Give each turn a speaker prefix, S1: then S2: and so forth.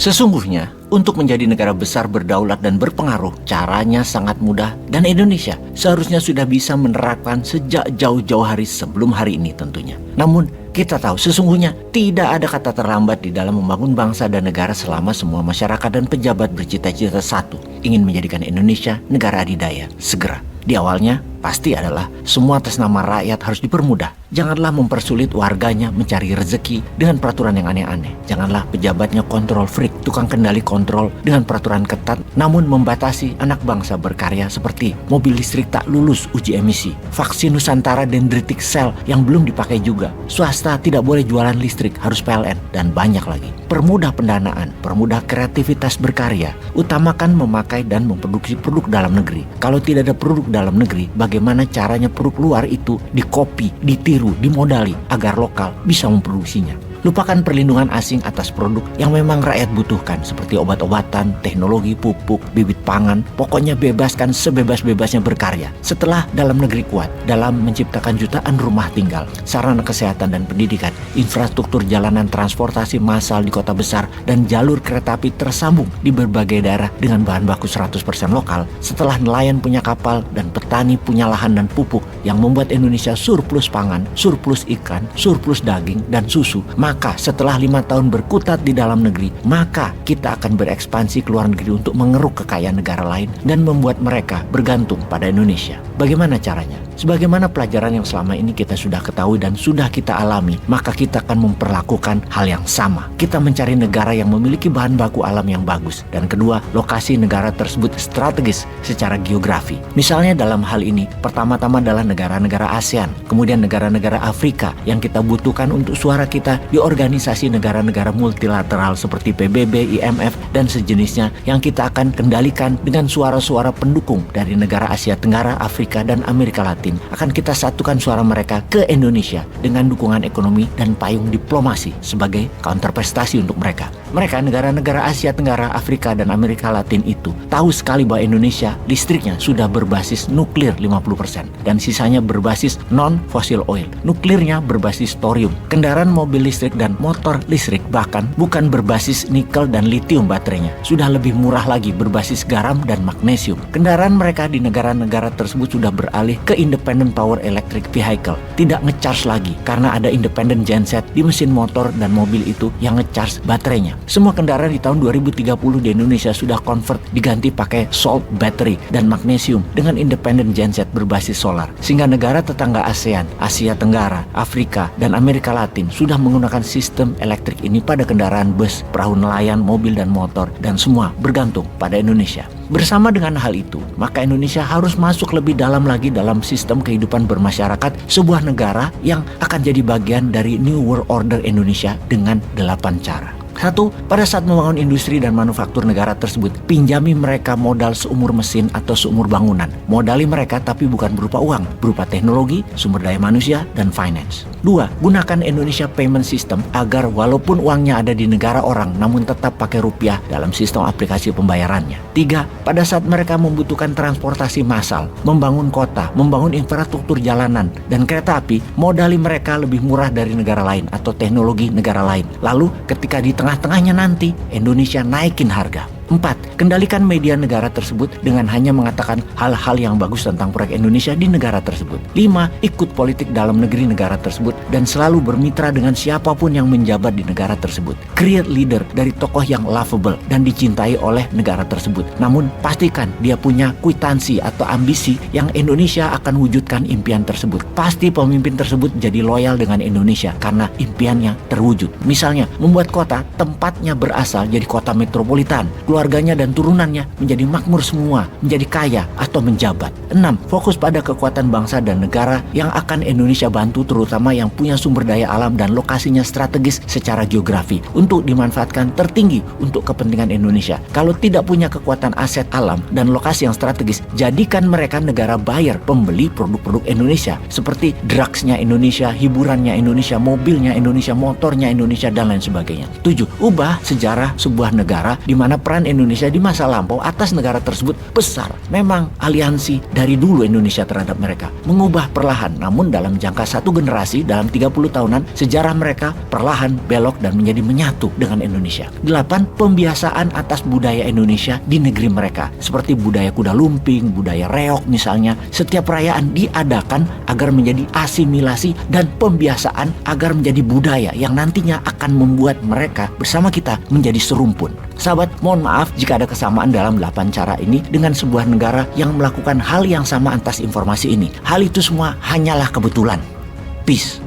S1: Sesungguhnya, untuk menjadi negara besar berdaulat dan berpengaruh, caranya sangat mudah dan Indonesia seharusnya sudah bisa menerapkan sejak jauh-jauh hari sebelum hari ini tentunya. Namun, kita tahu sesungguhnya tidak ada kata terlambat di dalam membangun bangsa dan negara selama semua masyarakat dan pejabat bercita-cita satu, ingin menjadikan Indonesia negara adidaya segera. Di awalnya, pasti adalah semua atas nama rakyat harus dipermudah. Janganlah mempersulit warganya mencari rezeki dengan peraturan yang aneh-aneh. Janganlah pejabatnya kontrol freak, tukang kendali kontrol dengan peraturan ketat, namun membatasi anak bangsa berkarya seperti mobil listrik tak lulus uji emisi, vaksin Nusantara dendritic cell yang belum dipakai juga, swasta tidak boleh jualan listrik, harus PLN, dan banyak lagi. Permudah pendanaan, permudah kreativitas berkarya, utamakan memakai dan memproduksi produk dalam negeri. Kalau tidak ada produk dalam negeri, bagaimana caranya produk luar itu dikopi, ditiru, dimodali agar lokal bisa memproduksinya. Lupakan perlindungan asing atas produk yang memang rakyat butuhkan seperti obat-obatan, teknologi, pupuk, bibit pangan. Pokoknya bebaskan sebebas-bebasnya berkarya. Setelah dalam negeri kuat dalam menciptakan jutaan rumah tinggal, sarana kesehatan dan pendidikan, infrastruktur jalanan transportasi massal di kota besar, dan jalur kereta api tersambung di berbagai daerah dengan bahan baku 100% lokal. Setelah nelayan punya kapal dan petani punya lahan dan pupuk yang membuat Indonesia surplus pangan, surplus ikan, surplus daging dan susu, maka setelah 5 tahun berkutat di dalam negeri, maka kita akan berekspansi ke luar negeri untuk mengeruk kekayaan negara lain dan membuat mereka bergantung pada Indonesia. Bagaimana caranya? Sebagaimana pelajaran yang selama ini kita sudah ketahui dan sudah kita alami, maka kita akan memperlakukan hal yang sama. Kita mencari negara yang memiliki bahan baku alam yang bagus. Dan kedua, lokasi negara tersebut strategis secara geografi. Misalnya dalam hal ini, pertama-tama adalah negara-negara ASEAN, kemudian negara-negara Afrika yang kita butuhkan untuk suara kita di organisasi negara-negara multilateral seperti PBB, IMF, dan sejenisnya yang kita akan kendalikan dengan suara-suara pendukung dari negara Asia Tenggara, Afrika, dan Amerika Latin. Akan kita satukan suara mereka ke Indonesia dengan dukungan ekonomi dan payung diplomasi sebagai counterprestasi untuk mereka. Mereka, negara-negara Asia Tenggara, Afrika, dan Amerika Latin itu tahu sekali bahwa Indonesia listriknya sudah berbasis nuklir 50% dan sisanya berbasis non-fossil oil. Nuklirnya berbasis thorium. Kendaraan mobil listrik dan motor listrik bahkan bukan berbasis nikel dan litium baterainya. Sudah lebih murah lagi berbasis garam dan magnesium. Kendaraan mereka di negara-negara tersebut sudah beralih ke independent power electric vehicle. Tidak ngecharge lagi karena ada independent genset di mesin motor dan mobil itu yang ngecharge baterainya. Semua kendaraan di tahun 2030 di Indonesia sudah convert diganti pakai salt battery dan magnesium dengan independent genset berbasis solar. Sehingga negara tetangga ASEAN, Asia Tenggara, Afrika, dan Amerika Latin sudah menggunakan sistem elektrik ini pada kendaraan bus, perahu nelayan, mobil, dan motor, dan semua bergantung pada Indonesia. Bersama dengan hal itu, maka Indonesia harus masuk lebih dalam lagi dalam sistem kehidupan bermasyarakat sebuah negara yang akan jadi bagian dari New World Order Indonesia dengan 8 cara. 1. Pada saat membangun industri dan manufaktur negara tersebut, pinjami mereka modal seumur mesin atau seumur bangunan. Modali mereka tapi bukan berupa uang, berupa teknologi, sumber daya manusia, dan finance. 2. Gunakan Indonesia Payment System agar walaupun uangnya ada di negara orang, namun tetap pakai rupiah dalam sistem aplikasi pembayarannya. 3. Pada saat mereka membutuhkan transportasi massal, membangun kota, membangun infrastruktur jalanan, dan kereta api, modali mereka lebih murah dari negara lain atau teknologi negara lain. Lalu ketika di tengah-tengahnya nanti, Indonesia naikin harga. 4. Kendalikan media negara tersebut dengan hanya mengatakan hal-hal yang bagus tentang proyek Indonesia di negara tersebut. 5. Ikut politik dalam negeri negara tersebut dan selalu bermitra dengan siapapun yang menjabat di negara tersebut. Create leader dari tokoh yang lovable dan dicintai oleh negara tersebut. Namun pastikan dia punya kwitansi atau ambisi yang Indonesia akan wujudkan impian tersebut. Pasti pemimpin tersebut jadi loyal dengan Indonesia karena impiannya terwujud. Misalnya membuat kota tempatnya berasal jadi kota metropolitan, keluarganya dan turunannya menjadi makmur semua, menjadi kaya atau menjabat. 6. Fokus pada kekuatan bangsa dan negara yang akan Indonesia bantu, terutama yang punya sumber daya alam dan lokasinya strategis secara geografi untuk dimanfaatkan tertinggi untuk kepentingan Indonesia. Kalau tidak punya kekuatan aset alam dan lokasi yang strategis, jadikan mereka negara buyer, pembeli produk-produk Indonesia seperti drugsnya Indonesia, hiburannya Indonesia, mobilnya Indonesia, motornya Indonesia, dan lain sebagainya. 7. Ubah sejarah sebuah negara di mana peran tekanan Indonesia di masa lampau atas negara tersebut besar. Memang aliansi dari dulu Indonesia terhadap mereka mengubah perlahan, namun dalam jangka satu generasi, dalam 30 tahunan, sejarah mereka perlahan belok dan menjadi menyatu dengan Indonesia. 8. Pembiasaan atas budaya Indonesia di negeri mereka, seperti budaya kuda lumping, budaya reog misalnya. Setiap perayaan diadakan agar menjadi asimilasi dan pembiasaan agar menjadi budaya yang nantinya akan membuat mereka bersama kita menjadi serumpun. Sahabat, mohon maaf jika ada kesamaan dalam 8 cara ini dengan sebuah negara yang melakukan hal yang sama atas informasi ini. Hal itu semua hanyalah kebetulan. Peace.